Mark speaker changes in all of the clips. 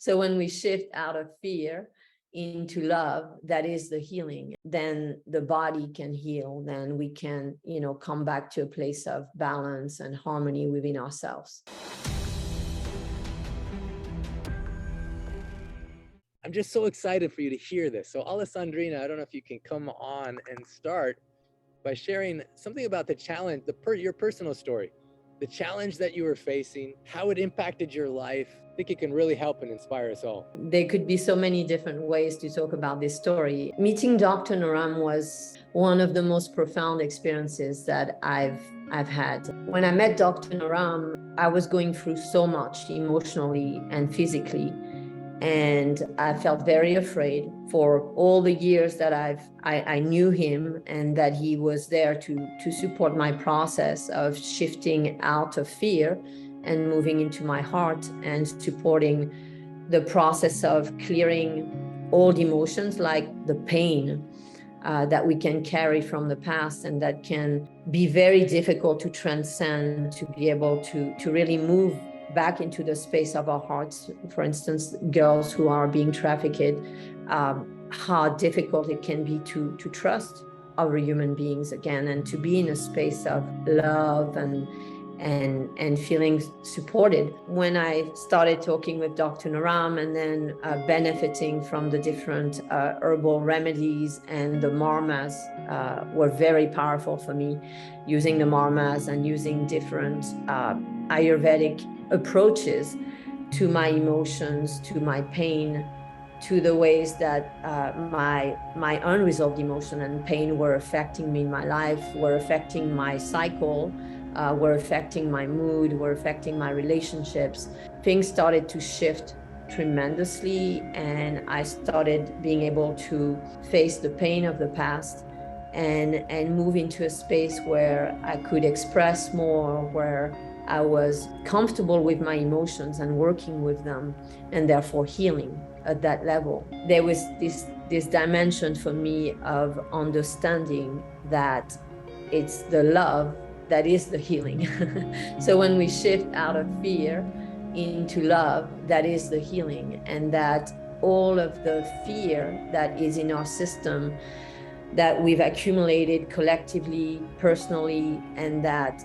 Speaker 1: So when we shift out of fear into love, that is the healing, then the body can heal, then we can, come back to a place of balance and harmony within ourselves.
Speaker 2: I'm just so excited for you to hear this. So Alessandrina, I don't know if you can come on and start by sharing something about the challenge, your personal story, the challenge that you were facing, how it impacted your life. I think it can really help and inspire us all.
Speaker 1: There could be so many different ways to talk about this story. Meeting Dr. Naram was one of the most profound experiences that I've had. When I met Dr. Naram, I was going through so much emotionally and physically. And I felt very afraid for all the years that I knew him, and that he was there to support my process of shifting out of fear and moving into my heart, and supporting the process of clearing old emotions like the pain that we can carry from the past, and that can be very difficult to transcend, to be able to really move back into the space of our hearts. For instance, girls who are being trafficked, how difficult it can be to trust other human beings again, and to be in a space of love and feeling supported. When I started talking with Dr. Naram, and then benefiting from the different herbal remedies, and the marmas were very powerful for me, using the marmas and using different Ayurvedic approaches to my emotions, to my pain, to the ways that my unresolved emotion and pain were affecting me in my life, were affecting my cycle, were affecting my mood, were affecting my relationships. Things started to shift tremendously, and I started being able to face the pain of the past and move into a space where I could express more, where I was comfortable with my emotions and working with them, and therefore healing at that level. There was this dimension for me of understanding that it's the love that is the healing. So when we shift out of fear into love, that is the healing, and that all of the fear that is in our system, that we've accumulated collectively, personally, and that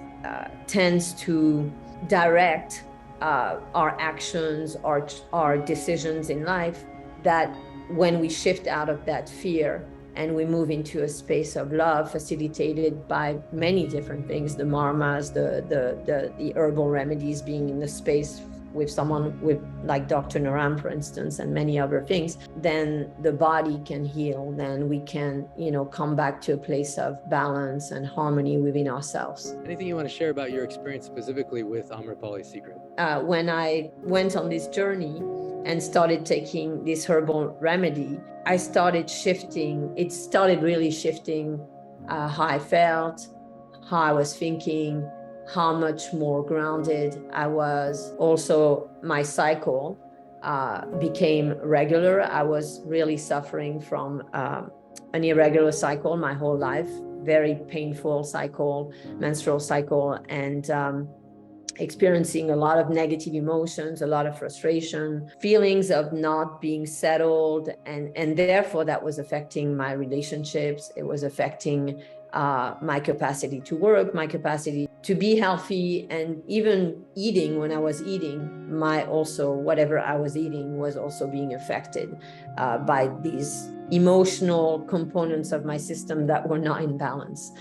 Speaker 1: tends to direct our actions, our decisions in life, that when we shift out of that fear and we move into a space of love, facilitated by many different things, the marmas, the herbal remedies, being in the space with someone with, like Dr. Naram, for instance, and many other things, then the body can heal, then we can, come back to a place of balance and harmony within ourselves.
Speaker 2: Anything you want to share about your experience specifically with Amrapali's secret?
Speaker 1: When I went on this journey and started taking this herbal remedy, I started shifting. It started really shifting how I felt, how I was thinking, how much more grounded I was. Also, my cycle became regular. I was really suffering from an irregular cycle my whole life, very painful cycle, menstrual cycle, and experiencing a lot of negative emotions, a lot of frustration, feelings of not being settled. And therefore that was affecting my relationships. It was affecting my capacity to work, my capacity to be healthy, and even eating. When I was eating, whatever I was eating was also being affected by these emotional components of my system that were not in balance.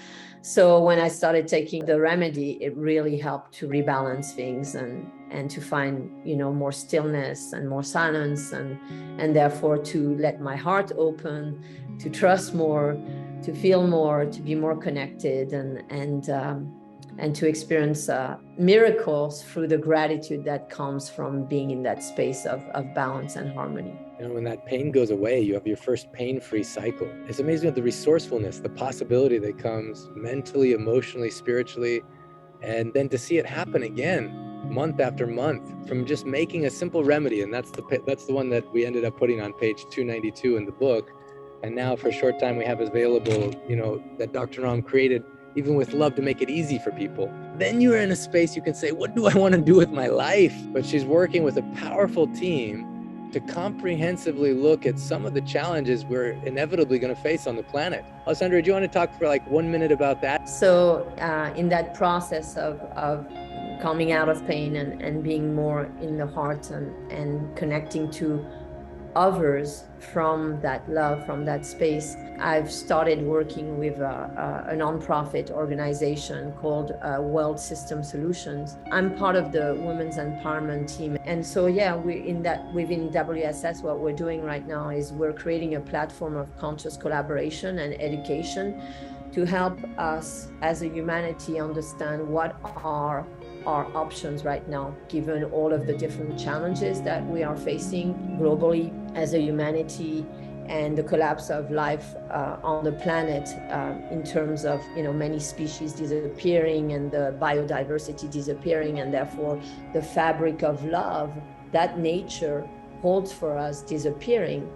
Speaker 1: So when I started taking the remedy, it really helped to rebalance things and to find, more stillness and more silence, and therefore to let my heart open, to trust more, to feel more, to be more connected, and to experience miracles through the gratitude that comes from being in that space of balance and harmony.
Speaker 2: When that pain goes away, you have your first pain-free cycle. It's amazing the resourcefulness, the possibility that comes mentally, emotionally, spiritually, and then to see it happen again, month after month, from just making a simple remedy. And that's the one that we ended up putting on page 292 in the book. And now for a short time we have available, that Dr. Naram created, even with love, to make it easy for people. Then you're in a space you can say, what do I want to do with my life? But she's working with a powerful team to comprehensively look at some of the challenges we're inevitably going to face on the planet. Alessandra, do you want to talk for like 1 minute about that?
Speaker 1: So in that process of coming out of pain and being more in the heart and connecting to others from that love, from that space, I've started working with a nonprofit organization called World System Solutions. I'm part of the Women's Empowerment team. And so, yeah, within WSS, what we're doing right now is we're creating a platform of conscious collaboration and education to help us as a humanity understand what are our options right now, given all of the different challenges that we are facing globally as a humanity and the collapse of life on the planet in terms of many species disappearing and the biodiversity disappearing, and therefore the fabric of love that nature holds for us disappearing.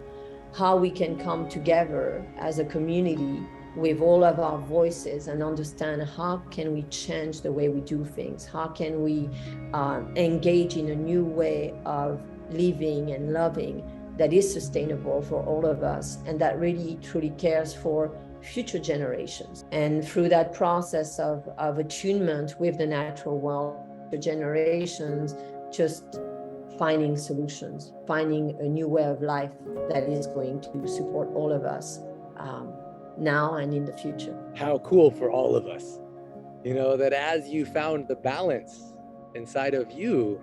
Speaker 1: How we can come together as a community with all of our voices and understand how can we change the way we do things, how can we engage in a new way of living and loving that is sustainable for all of us and that really truly cares for future generations. And through that process of attunement with the natural world, the generations just finding solutions, finding a new way of life that is going to support all of us now and in the future.
Speaker 2: How cool for all of us, that as you found the balance inside of you,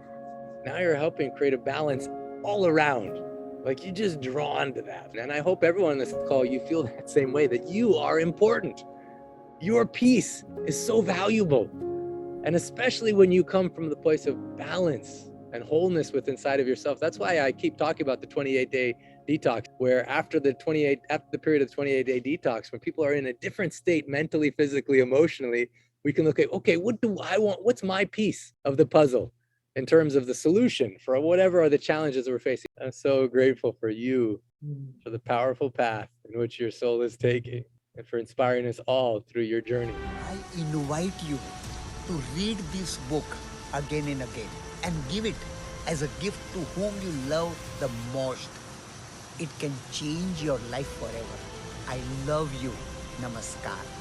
Speaker 2: now you're helping create a balance all around. Like, you just drawn to that. And I hope everyone on this call, you feel that same way, that you are important. Your peace is so valuable. And especially when you come from the place of balance and wholeness within inside of yourself. That's why I keep talking about the 28-day detox, where after the period of the 28-day detox, when people are in a different state, mentally, physically, emotionally, we can look at, okay, what do I want? What's my piece of the puzzle in terms of the solution for whatever are the challenges that we're facing? I'm so grateful for you, for the powerful path in which your soul is taking, and for inspiring us all through your journey.
Speaker 3: I invite you to read this book again and again and give it as a gift to whom you love the most. It can change your life forever. I love you. Namaskar.